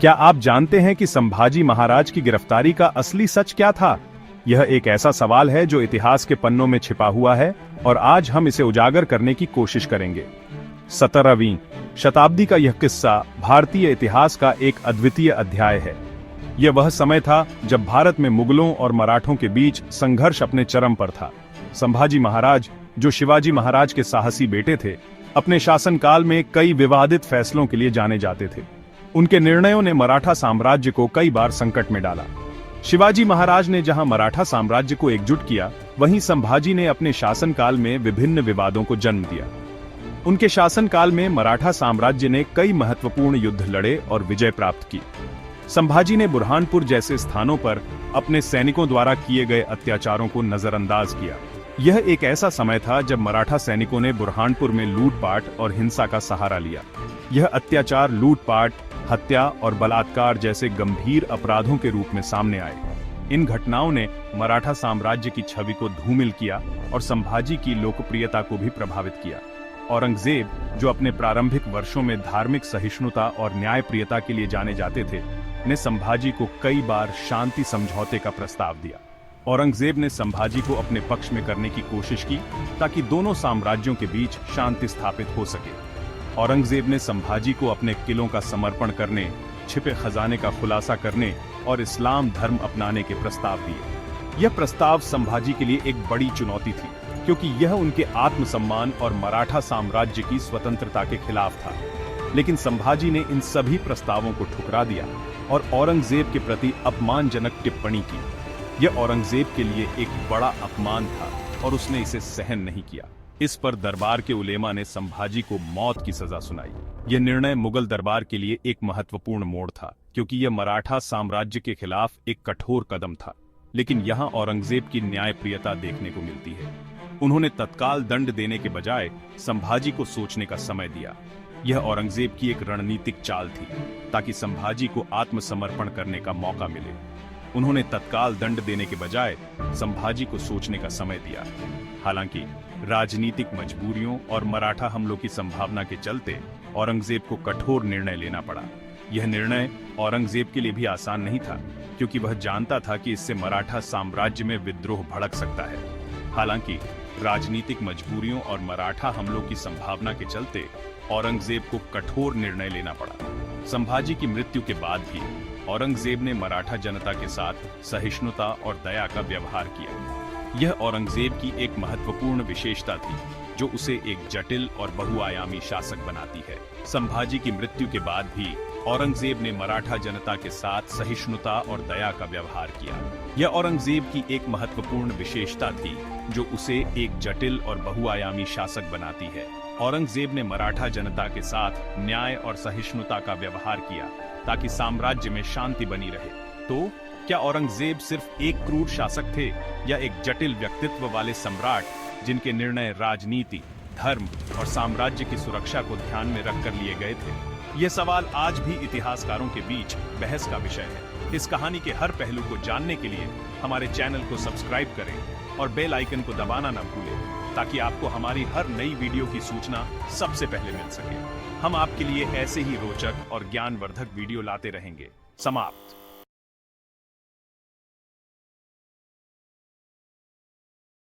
क्या आप जानते हैं कि संभाजी महाराज की गिरफ्तारी का असली सच क्या था? यह एक ऐसा सवाल है जो इतिहास के पन्नों में छिपा हुआ है और आज हम इसे उजागर करने की कोशिश करेंगे। 17वीं शताब्दी का यह किस्सा भारतीय इतिहास का एक अद्वितीय अध्याय है। यह वह समय था जब भारत में मुगलों और मराठों के बीच संघर्ष अपने चरम पर था। संभाजी महाराज, जो शिवाजी महाराज के साहसी बेटे थे, अपने शासनकाल में कई विवादित फैसलों के लिए जाने जाते थे। उनके निर्णयों ने मराठा साम्राज्य को कई बार संकट में डाला। शिवाजी महाराज ने जहां मराठा साम्राज्य को एकजुट किया, वहीं संभाजी ने अपने शासनकाल में विभिन्न विवादों को जन्म दिया। उनके शासनकाल में मराठा साम्राज्य ने कई महत्वपूर्ण युद्ध लड़े और विजय प्राप्त की। संभाजी ने बुरहानपुर जैसे स्थानों पर अपने सैनिकों द्वारा किए गए अत्याचारों को नजरअंदाज किया। यह एक ऐसा समय था जब मराठा सैनिकों ने बुरहानपुर में लूटपाट और हिंसा का सहारा लिया। यह अत्याचार लूटपाट, हत्या और बलात्कार जैसे गंभीर अपराधों के रूप में सामने आए। इन घटनाओं ने मराठा साम्राज्य की छवि को धूमिल किया और संभाजी की लोकप्रियता को भी प्रभावित किया। औरंगजेब, जो अपने प्रारंभिक वर्षों में धार्मिक सहिष्णुता और न्यायप्रियता के लिए जाने जाते थे, ने संभाजी को कई बार शांति समझौते का प्रस्ताव दिया। औरंगजेब ने संभाजी को अपने पक्ष में करने की कोशिश की ताकि दोनों साम्राज्यों के बीच शांति स्थापित हो सके। औरंगजेब ने संभाजी को अपने किलों का समर्पण करने, छिपे खजाने का खुलासा करने और इस्लाम धर्म अपनाने के प्रस्ताव दिए। यह प्रस्ताव संभाजी के लिए एक बड़ी चुनौती थी, क्योंकि यह उनके आत्मसम्मान और मराठा साम्राज्य की स्वतंत्रता के खिलाफ था। लेकिन संभाजी ने इन सभी प्रस्तावों को ठुकरा दिया और औरंगजेब के प्रति अपमानजनक टिप्पणी की। यह औरंगजेब के लिए एक बड़ा अपमान था और उसने इसे सहन नहीं किया। इस पर दरबार के उलेमा ने संभाजी को मौत की सजा सुनाई। यह निर्णय मुगल दरबार के लिए एक महत्वपूर्ण मोड़ था, क्योंकि यह मराठा साम्राज्य के खिलाफ एक कठोर कदम था। लेकिन यहाँ औरंगजेब की न्यायप्रियता देखने को मिलती है। उन्होंने तत्काल दंड देने के बजाय संभाजी को सोचने का समय दिया। यह औरंगजेब की एक रणनीतिक चाल थी, ताकि संभाजी को आत्मसमर्पण करने का मौका मिले। उन्होंने तत्काल दंड देने के बजाय संभाजी को सोचने का समय दिया। हालांकि राजनीतिक मजबूरियों और मराठा हमलों की संभावना के चलते औरंगजेब को कठोर निर्णय लेना पड़ा। यह निर्णय औरंगजेब के लिए भी आसान नहीं था, क्योंकि वह जानता था कि इससे मराठा साम्राज्य में विद्रोह भड़क सकता है। हालांकि राजनीतिक मजबूरियों और मराठा हमलों की संभावना के चलते औरंगजेब को कठोर निर्णय लेना पड़ा। संभाजी की मृत्यु के बाद भी औरंगजेब ने मराठा जनता के साथ सहिष्णुता और दया का व्यवहार किया। यह औरंगजेब की एक महत्वपूर्ण विशेषता थी, जो उसे एक जटिल और बहुआयामी शासक बनाती है। संभाजी की मृत्यु के बाद भी औरंगजेब ने मराठा जनता के साथ सहिष्णुता और दया का व्यवहार किया। यह औरंगजेब की एक महत्वपूर्ण विशेषता थी, जो उसे एक जटिल और बहुआयामी शासक बनाती है। औरंगजेब ने मराठा जनता के साथ न्याय और सहिष्णुता का व्यवहार किया, ताकि साम्राज्य में शांति बनी रहे। तो क्या औरंगजेब सिर्फ एक क्रूर शासक थे, या एक जटिल व्यक्तित्व वाले सम्राट जिनके निर्णय राजनीति, धर्म और साम्राज्य की सुरक्षा को ध्यान में रखकर लिए गए थे? यह सवाल आज भी इतिहासकारों के बीच बहस का विषय है। इस कहानी के हर पहलू को जानने के लिए हमारे चैनल को सब्सक्राइब करें और बेल आइकन को दबाना न भूलें, ताकि आपको हमारी हर नई वीडियो की सूचना सबसे पहले मिल सके। हम आपके लिए ऐसे ही रोचक और ज्ञानवर्धक वीडियो लाते रहेंगे। समाप्त।